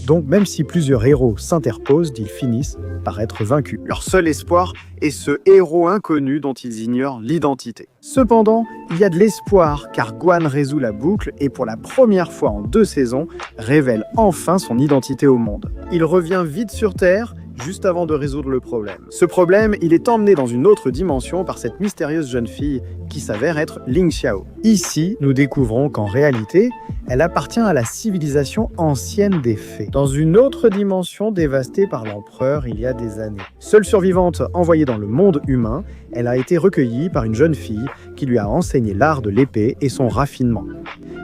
donc même si plusieurs héros s'interposent, ils finissent par être vaincus. Leur seul espoir est ce héros inconnu dont ils ignorent l'identité. Cependant, il y a de l'espoir car Guan résout la boucle et pour la première fois en 2 saisons, révèle enfin son identité au monde. Il revient vite sur Terre, juste avant de résoudre le problème. Ce problème, il est emmené dans une autre dimension par cette mystérieuse jeune fille qui s'avère être Ling Xiao. Ici, nous découvrons qu'en réalité, elle appartient à la civilisation ancienne des fées, dans une autre dimension dévastée par l'empereur il y a des années. Seule survivante envoyée dans le monde humain, elle a été recueillie par une jeune fille qui lui a enseigné l'art de l'épée et son raffinement.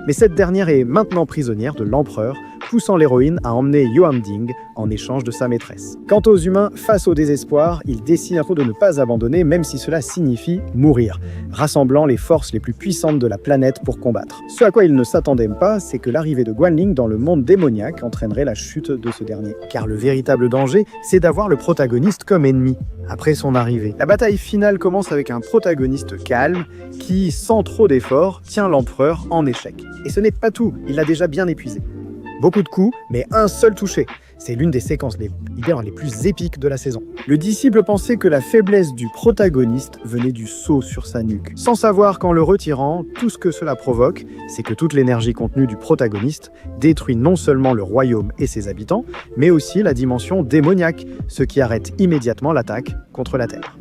Mais cette dernière est maintenant prisonnière de l'empereur, poussant l'héroïne à emmener Yuan Ding en échange de sa maîtresse. Quant aux humains, face au désespoir, ils décident de ne pas abandonner même si cela signifie mourir, rassemblant les forces les plus puissantes de la planète pour combattre. Ce à quoi ils ne s'attendaient pas, c'est que l'arrivée de Guanling dans le monde démoniaque entraînerait la chute de ce dernier. Car le véritable danger, c'est d'avoir le protagoniste comme ennemi. Après son arrivée, la bataille finale commence avec un protagoniste calme qui, sans trop d'efforts, tient l'empereur en échec. Et ce n'est pas tout, il l'a déjà bien épuisé. Beaucoup de coups, mais un seul touché. C'est l'une des séquences les plus épiques de la saison. Le disciple pensait que la faiblesse du protagoniste venait du sceau sur sa nuque. Sans savoir qu'en le retirant, tout ce que cela provoque, c'est que toute l'énergie contenue du protagoniste détruit non seulement le royaume et ses habitants, mais aussi la dimension démoniaque, ce qui arrête immédiatement l'attaque contre la Terre.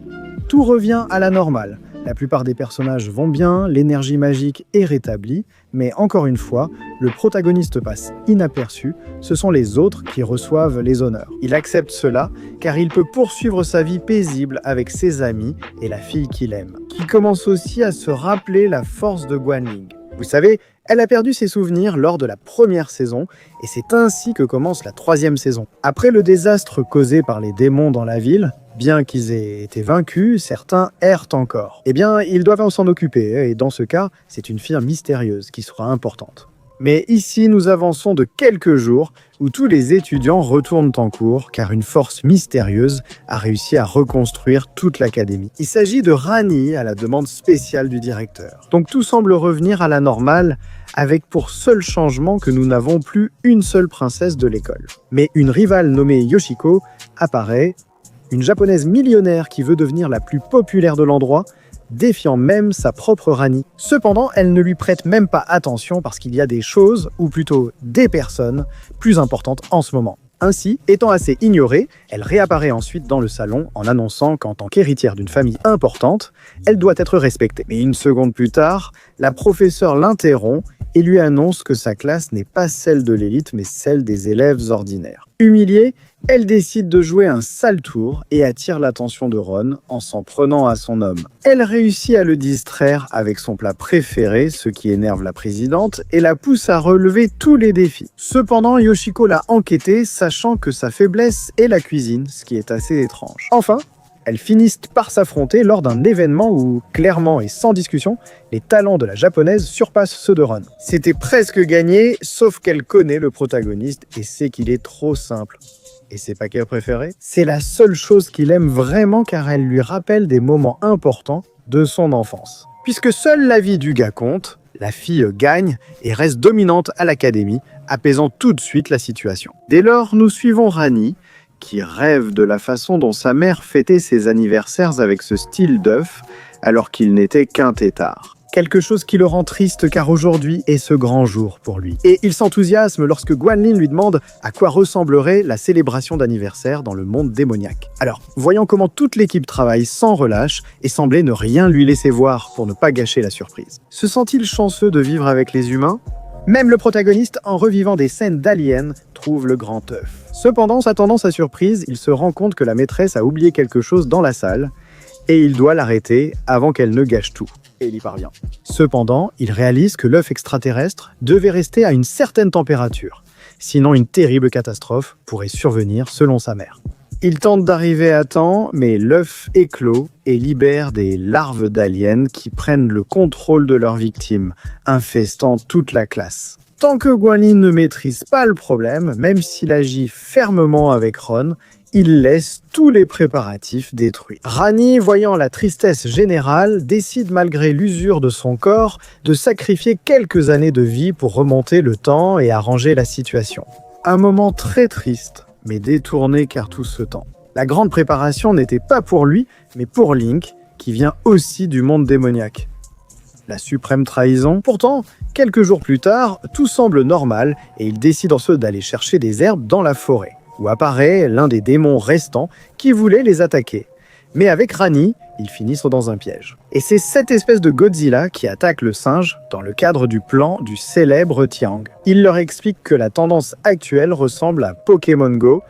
Tout revient à la normale. La plupart des personnages vont bien, l'énergie magique est rétablie, mais encore une fois, le protagoniste passe inaperçu, ce sont les autres qui reçoivent les honneurs. Il accepte cela car il peut poursuivre sa vie paisible avec ses amis et la fille qu'il aime, qui commence aussi à se rappeler la force de Guanling. Vous savez, elle a perdu ses souvenirs lors de la première saison, et c'est ainsi que commence la 3e saison. Après le désastre causé par les démons dans la ville, bien qu'ils aient été vaincus, certains errent encore. Eh bien, ils doivent s'en occuper, et dans ce cas, c'est une fille mystérieuse qui sera importante. Mais ici, nous avançons de quelques jours où tous les étudiants retournent en cours car une force mystérieuse a réussi à reconstruire toute l'académie. Il s'agit de Rani à la demande spéciale du directeur. Donc tout semble revenir à la normale avec pour seul changement que nous n'avons plus une seule princesse de l'école. Mais une rivale nommée Yoshiko apparaît, une japonaise millionnaire qui veut devenir la plus populaire de l'endroit, défiant même sa propre Rani. Cependant, elle ne lui prête même pas attention parce qu'il y a des choses, ou plutôt des personnes, plus importantes en ce moment. Ainsi, étant assez ignorée, elle réapparaît ensuite dans le salon en annonçant qu'en tant qu'héritière d'une famille importante, elle doit être respectée. Mais une seconde plus tard, la professeure l'interrompt et lui annonce que sa classe n'est pas celle de l'élite mais celle des élèves ordinaires. Humiliée, elle décide de jouer un sale tour et attire l'attention de Ron en s'en prenant à son homme. Elle réussit à le distraire avec son plat préféré, ce qui énerve la présidente, et la pousse à relever tous les défis. Cependant, Yoshiko l'a enquêté, sachant que sa faiblesse est la cuisine, ce qui est assez étrange. Enfin, elles finissent par s'affronter lors d'un événement où, clairement et sans discussion, les talents de la japonaise surpassent ceux de Ron. C'était presque gagné, sauf qu'elle connaît le protagoniste et sait qu'il est trop simple. Et ses paquets préférés, c'est la seule chose qu'il aime vraiment car elle lui rappelle des moments importants de son enfance. Puisque seule la vie du gars compte, la fille gagne et reste dominante à l'académie, apaisant tout de suite la situation. Dès lors, nous suivons Rani, qui rêve de la façon dont sa mère fêtait ses anniversaires avec ce style d'œuf, alors qu'il n'était qu'un tétard. Quelque chose qui le rend triste car aujourd'hui est ce grand jour pour lui. Et il s'enthousiasme lorsque Guanlin lui demande à quoi ressemblerait la célébration d'anniversaire dans le monde démoniaque. Alors, voyant comment toute l'équipe travaille sans relâche et semblait ne rien lui laisser voir pour ne pas gâcher la surprise. Se sent-il chanceux de vivre avec les humains ? Même le protagoniste, en revivant des scènes d'Alien, trouve le grand œuf. Cependant, s'attendant sa surprise, il se rend compte que la maîtresse a oublié quelque chose dans la salle et il doit l'arrêter avant qu'elle ne gâche tout. Et il y parvient. Cependant, il réalise que l'œuf extraterrestre devait rester à une certaine température. Sinon, une terrible catastrophe pourrait survenir selon sa mère. Il tente d'arriver à temps, mais l'œuf éclot et libère des larves d'aliens qui prennent le contrôle de leurs victimes, infestant toute la classe. Tant que Guanlin ne maîtrise pas le problème, même s'il agit fermement avec Ron, il laisse tous les préparatifs détruits. Rani, voyant la tristesse générale, décide malgré l'usure de son corps de sacrifier quelques années de vie pour remonter le temps et arranger la situation. Un moment très triste, mais détourné car tout ce temps. La grande préparation n'était pas pour lui, mais pour Link, qui vient aussi du monde démoniaque. La suprême trahison. Pourtant, quelques jours plus tard, tout semble normal et il décide ensuite d'aller chercher des herbes dans la forêt, où apparaît l'un des démons restants qui voulait les attaquer. Mais avec Rani, ils finissent dans un piège. Et c'est cette espèce de Godzilla qui attaque le singe dans le cadre du plan du célèbre Tiang. Il leur explique que la tendance actuelle ressemble à Pokémon Go,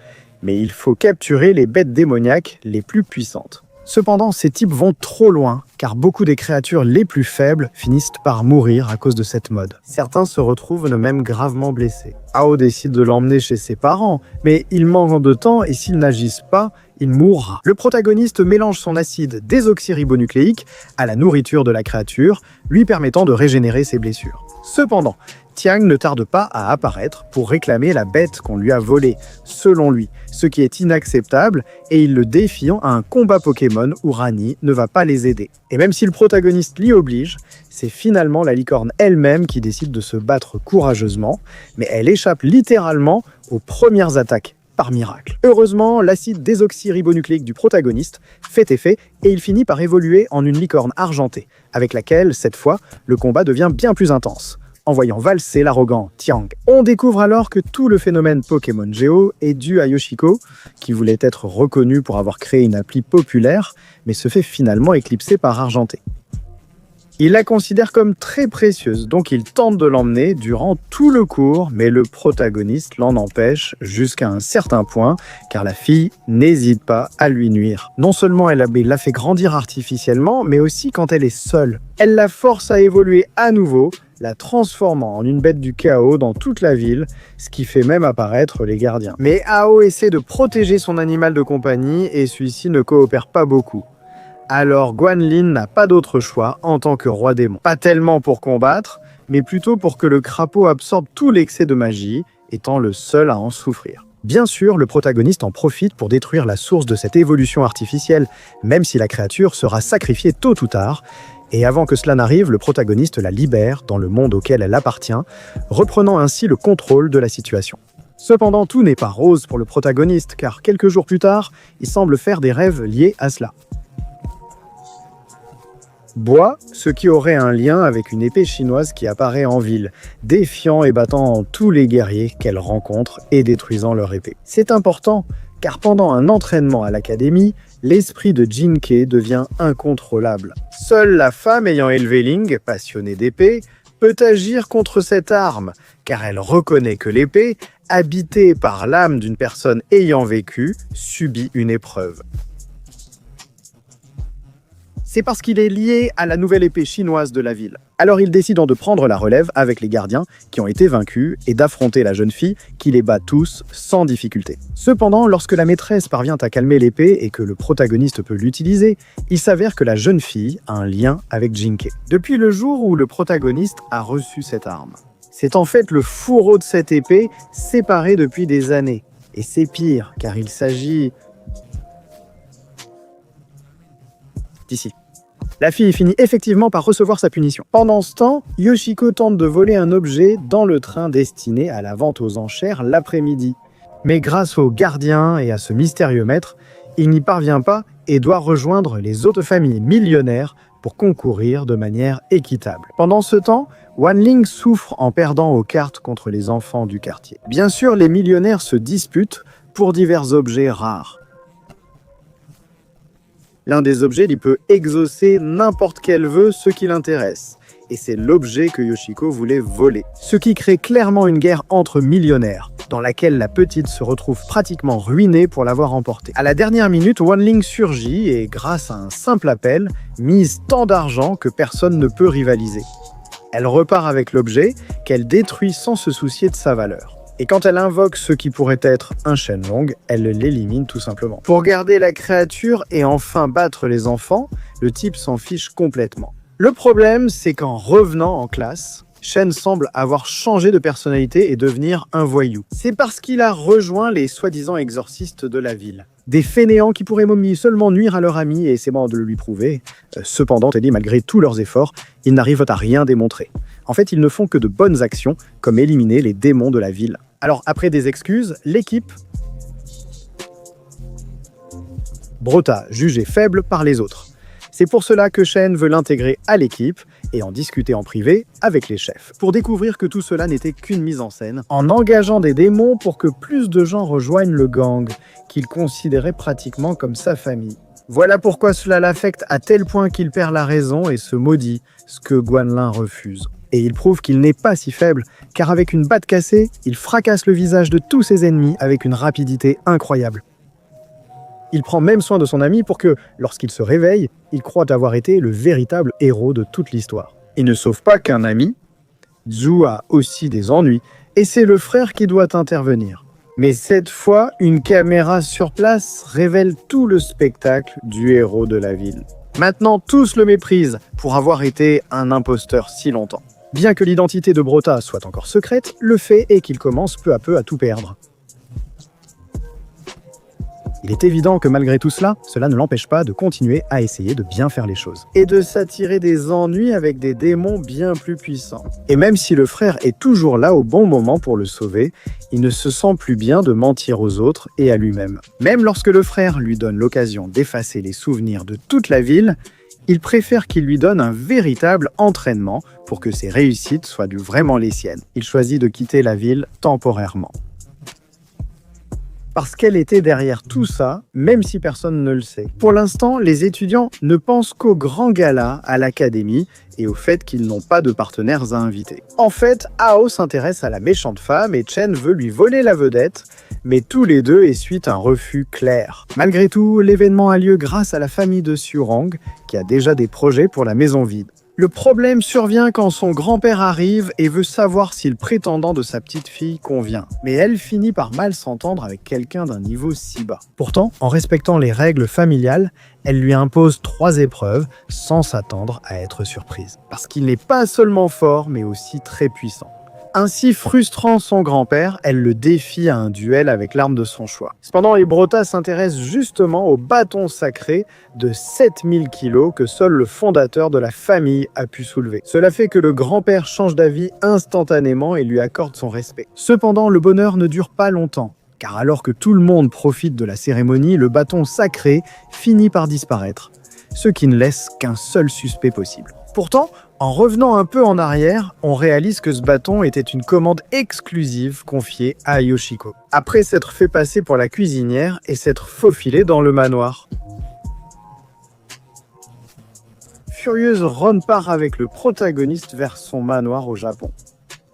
mais il faut capturer les bêtes démoniaques les plus puissantes. Cependant, ces types vont trop loin, car beaucoup des créatures les plus faibles finissent par mourir à cause de cette mode. Certains se retrouvent même gravement blessés. Ao décide de l'emmener chez ses parents, mais il manque de temps et s'ils n'agissent pas, il mourra. Le protagoniste mélange son acide désoxyribonucléique à la nourriture de la créature, lui permettant de régénérer ses blessures. Cependant, Tiang ne tarde pas à apparaître pour réclamer la bête qu'on lui a volée, selon lui, ce qui est inacceptable, et il le défie à un combat Pokémon où Rani ne va pas les aider. Et même si le protagoniste l'y oblige, c'est finalement la licorne elle-même qui décide de se battre courageusement, mais elle échappe littéralement aux premières attaques, par miracle. Heureusement, l'acide désoxyribonucléique du protagoniste fait effet et il finit par évoluer en une licorne argentée, avec laquelle, cette fois, le combat devient bien plus intense, en voyant valser l'arrogant Tiang. On découvre alors que tout le phénomène Pokémon Géo est dû à Yoshiko, qui voulait être reconnu pour avoir créé une appli populaire, mais se fait finalement éclipser par Argenté. Il la considère comme très précieuse, donc il tente de l'emmener durant tout le cours, mais le protagoniste l'en empêche jusqu'à un certain point, car la fille n'hésite pas à lui nuire. Non seulement elle la fait grandir artificiellement, mais aussi quand elle est seule. Elle la force à évoluer à nouveau, la transformant en une bête du chaos dans toute la ville, ce qui fait même apparaître les gardiens. Mais Ao essaie de protéger son animal de compagnie et celui-ci ne coopère pas beaucoup. Alors Guanlin n'a pas d'autre choix en tant que roi démon. Pas tellement pour combattre, mais plutôt pour que le crapaud absorbe tout l'excès de magie, étant le seul à en souffrir. Bien sûr, le protagoniste en profite pour détruire la source de cette évolution artificielle, même si la créature sera sacrifiée tôt ou tard, et avant que cela n'arrive, le protagoniste la libère dans le monde auquel elle appartient, reprenant ainsi le contrôle de la situation. Cependant, tout n'est pas rose pour le protagoniste, car quelques jours plus tard, il semble faire des rêves liés à cela. Bois, ce qui aurait un lien avec une épée chinoise qui apparaît en ville, défiant et battant tous les guerriers qu'elle rencontre et détruisant leur épée. C'est important, car pendant un entraînement à l'académie, l'esprit de Jinke devient incontrôlable. Seule la femme ayant élevé Ling, passionnée d'épée, peut agir contre cette arme, car elle reconnaît que l'épée, habitée par l'âme d'une personne ayant vécu, subit une épreuve. C'est parce qu'il est lié à la nouvelle épée chinoise de la ville. Alors ils décident de prendre la relève avec les gardiens qui ont été vaincus et d'affronter la jeune fille qui les bat tous sans difficulté. Cependant, lorsque la maîtresse parvient à calmer l'épée et que le protagoniste peut l'utiliser, il s'avère que la jeune fille a un lien avec Jinke. Depuis le jour où le protagoniste a reçu cette arme. C'est en fait le fourreau de cette épée séparé depuis des années. Et c'est pire, car il s'agit d'ici. La fille finit effectivement par recevoir sa punition. Pendant ce temps, Yoshiko tente de voler un objet dans le train destiné à la vente aux enchères l'après-midi. Mais grâce aux gardiens et à ce mystérieux maître, il n'y parvient pas et doit rejoindre les autres familles millionnaires pour concourir de manière équitable. Pendant ce temps, Wanling souffre en perdant aux cartes contre les enfants du quartier. Bien sûr, les millionnaires se disputent pour divers objets rares. L'un des objets lui peut exaucer n'importe quel vœu, ce qui l'intéresse. Et c'est l'objet que Yoshiko voulait voler. Ce qui crée clairement une guerre entre millionnaires, dans laquelle la petite se retrouve pratiquement ruinée pour l'avoir emporté. À la dernière minute, Wanling surgit et, grâce à un simple appel, mise tant d'argent que personne ne peut rivaliser. Elle repart avec l'objet, qu'elle détruit sans se soucier de sa valeur. Et quand elle invoque ce qui pourrait être un Shenlong, elle l'élimine tout simplement. Pour garder la créature et enfin battre les enfants, le type s'en fiche complètement. Le problème, c'est qu'en revenant en classe, Shen semble avoir changé de personnalité et devenir un voyou. C'est parce qu'il a rejoint les soi-disant exorcistes de la ville. Des fainéants qui pourraient seulement nuire à leur ami et essaient de le lui prouver. Cependant, Teddy, malgré tous leurs efforts, ils n'arrivent à rien démontrer. En fait, ils ne font que de bonnes actions, comme éliminer les démons de la ville. Alors, après des excuses, l'équipe Brota, jugée faible par les autres. C'est pour cela que Shen veut l'intégrer à l'équipe et en discuter en privé avec les chefs, pour découvrir que tout cela n'était qu'une mise en scène, en engageant des démons pour que plus de gens rejoignent le gang, qu'il considérait pratiquement comme sa famille. Voilà pourquoi cela l'affecte à tel point qu'il perd la raison et se maudit, ce que Guanlin refuse. Et il prouve qu'il n'est pas si faible, car avec une batte cassée, il fracasse le visage de tous ses ennemis avec une rapidité incroyable. Il prend même soin de son ami pour que, lorsqu'il se réveille, il croit avoir été le véritable héros de toute l'histoire. Il ne sauve pas qu'un ami, Zhu a aussi des ennuis, et c'est le frère qui doit intervenir. Mais cette fois, une caméra sur place révèle tout le spectacle du héros de la ville. Maintenant, tous le méprisent pour avoir été un imposteur si longtemps. Bien que l'identité de Brota soit encore secrète, le fait est qu'il commence peu à peu à tout perdre. Il est évident que malgré tout cela, cela ne l'empêche pas de continuer à essayer de bien faire les choses. Et de s'attirer des ennuis avec des démons bien plus puissants. Et même si le frère est toujours là au bon moment pour le sauver, il ne se sent plus bien de mentir aux autres et à lui-même. Même lorsque le frère lui donne l'occasion d'effacer les souvenirs de toute la ville, il préfère qu'il lui donne un véritable entraînement pour que ses réussites soient vraiment les siennes. Il choisit de quitter la ville temporairement. Parce qu'elle était derrière tout ça, même si personne ne le sait. Pour l'instant, les étudiants ne pensent qu'au grand gala à l'académie et au fait qu'ils n'ont pas de partenaires à inviter. En fait, Hao s'intéresse à la méchante femme et Chen veut lui voler la vedette, mais tous les deux essuient un refus clair. Malgré tout, l'événement a lieu grâce à la famille de Xiurong, qui a déjà des projets pour la maison vide. Le problème survient quand son grand-père arrive et veut savoir si le prétendant de sa petite fille convient. Mais elle finit par mal s'entendre avec quelqu'un d'un niveau si bas. Pourtant, en respectant les règles familiales, elle lui impose 3 épreuves sans s'attendre à être surprise. Parce qu'il n'est pas seulement fort, mais aussi très puissant. Ainsi frustrant son grand-père, elle le défie à un duel avec l'arme de son choix. Cependant, Brota s'intéresse justement au bâton sacré de 7000 kilos que seul le fondateur de la famille a pu soulever. Cela fait que le grand-père change d'avis instantanément et lui accorde son respect. Cependant, le bonheur ne dure pas longtemps, car alors que tout le monde profite de la cérémonie, le bâton sacré finit par disparaître. ce qui ne laisse qu'un seul suspect possible. Pourtant, en revenant un peu en arrière, on réalise que ce bâton était une commande exclusive confiée à Yoshiko, après s'être fait passer pour la cuisinière et s'être faufilé dans le manoir. Furieuse, Ron part avec le protagoniste vers son manoir au Japon.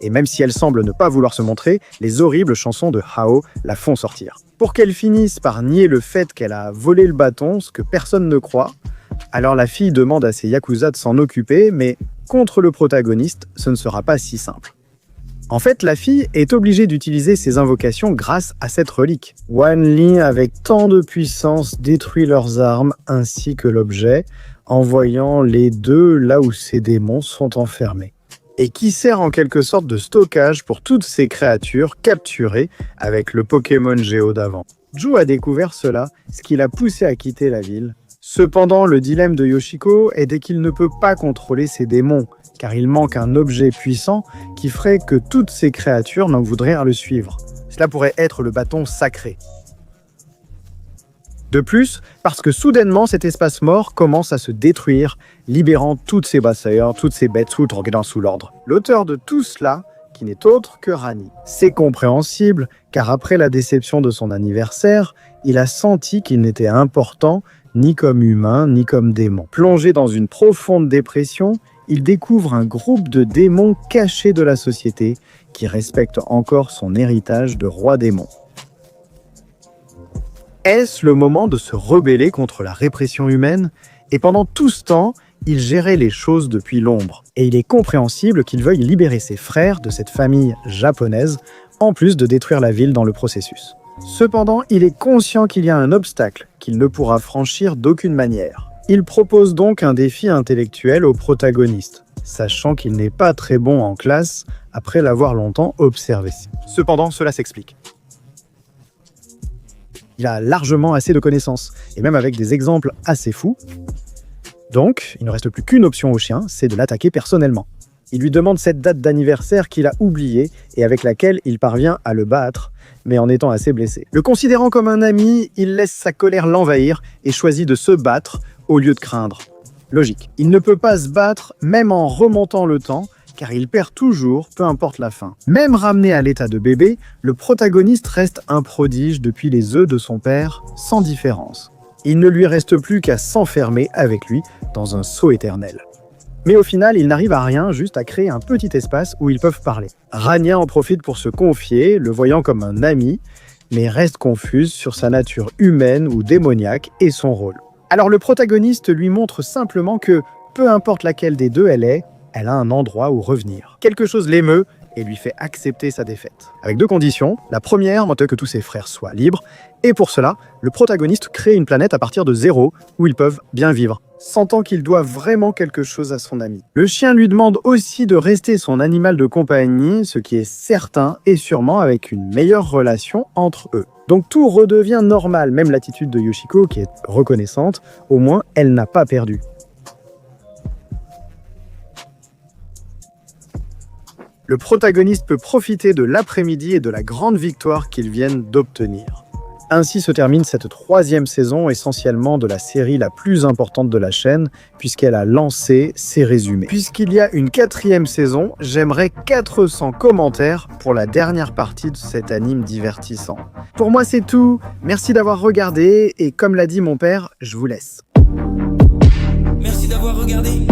Et même si elle semble ne pas vouloir se montrer, les horribles chansons de Hao la font sortir. Pour qu'elle finisse par nier le fait qu'elle a volé le bâton, ce que personne ne croit, alors la fille demande à ses yakuza de s'en occuper, mais contre le protagoniste, ce ne sera pas si simple. En fait, la fille est obligée d'utiliser ses invocations grâce à cette relique. Wan Li, avec tant de puissance, détruit leurs armes ainsi que l'objet, envoyant les deux là où ces démons sont enfermés. Et qui sert en quelque sorte de stockage pour toutes ces créatures capturées avec le Pokémon Géo d'avant. Ju a découvert cela, ce qui l'a poussé à quitter la ville. Cependant, le dilemme de Yoshiko est dès qu'il ne peut pas contrôler ces démons, car il manque un objet puissant qui ferait que toutes ces créatures n'en voudraient le suivre. Cela pourrait être le bâton sacré. De plus, parce que soudainement cet espace mort commence à se détruire, libérant toutes ces basseurs, toutes ces bêtes sous l'ordre. L'auteur de tout cela, qui n'est autre que Rani. C'est compréhensible, car après la déception de son anniversaire, il a senti qu'il n'était important ni comme humain, ni comme démon. Plongé dans une profonde dépression, il découvre un groupe de démons cachés de la société qui respectent encore son héritage de roi démon. Est-ce le moment de se rebeller contre la répression humaine? Et pendant tout ce temps, il gérait les choses depuis l'ombre. Et il est compréhensible qu'il veuille libérer ses frères de cette famille japonaise, en plus de détruire la ville dans le processus. Cependant, il est conscient qu'il y a un obstacle qu'il ne pourra franchir d'aucune manière. Il propose donc un défi intellectuel au protagoniste, sachant qu'il n'est pas très bon en classe après l'avoir longtemps observé. Cependant, cela s'explique. Il a largement assez de connaissances, et même avec des exemples assez fous. Donc, il ne reste plus qu'une option au chien, c'est de l'attaquer personnellement. Il lui demande cette date d'anniversaire qu'il a oubliée et avec laquelle il parvient à le battre, mais en étant assez blessé. Le considérant comme un ami, il laisse sa colère l'envahir et choisit de se battre au lieu de craindre. Logique. Il ne peut pas se battre même en remontant le temps, car il perd toujours, peu importe la fin. Même ramené à l'état de bébé, le protagoniste reste un prodige depuis les œufs de son père, sans différence. Il ne lui reste plus qu'à s'enfermer avec lui dans un sceau éternel. Mais au final, il n'arrive à rien, juste à créer un petit espace où ils peuvent parler. Rania en profite pour se confier, le voyant comme un ami, mais reste confuse sur sa nature humaine ou démoniaque et son rôle. Alors le protagoniste lui montre simplement que, peu importe laquelle des deux elle est, elle a un endroit où revenir. Quelque chose l'émeut et lui fait accepter sa défaite. Avec deux conditions. La première, que tous ses frères soient libres, et pour cela, le protagoniste crée une planète à partir de zéro où ils peuvent bien vivre, sentant qu'il doit vraiment quelque chose à son ami. Le chien lui demande aussi de rester son animal de compagnie, ce qui est certain, et sûrement avec une meilleure relation entre eux. Donc tout redevient normal, même l'attitude de Yoshiko qui est reconnaissante, au moins elle n'a pas perdu. Le protagoniste peut profiter de l'après-midi et de la grande victoire qu'ils viennent d'obtenir. Ainsi se termine cette 3e saison essentiellement de la série la plus importante de la chaîne, puisqu'elle a lancé ses résumés. Puisqu'il y a une 4e saison, j'aimerais 400 commentaires pour la dernière partie de cet anime divertissant. Pour moi c'est tout, merci d'avoir regardé, et comme l'a dit mon père, je vous laisse. Merci d'avoir regardé.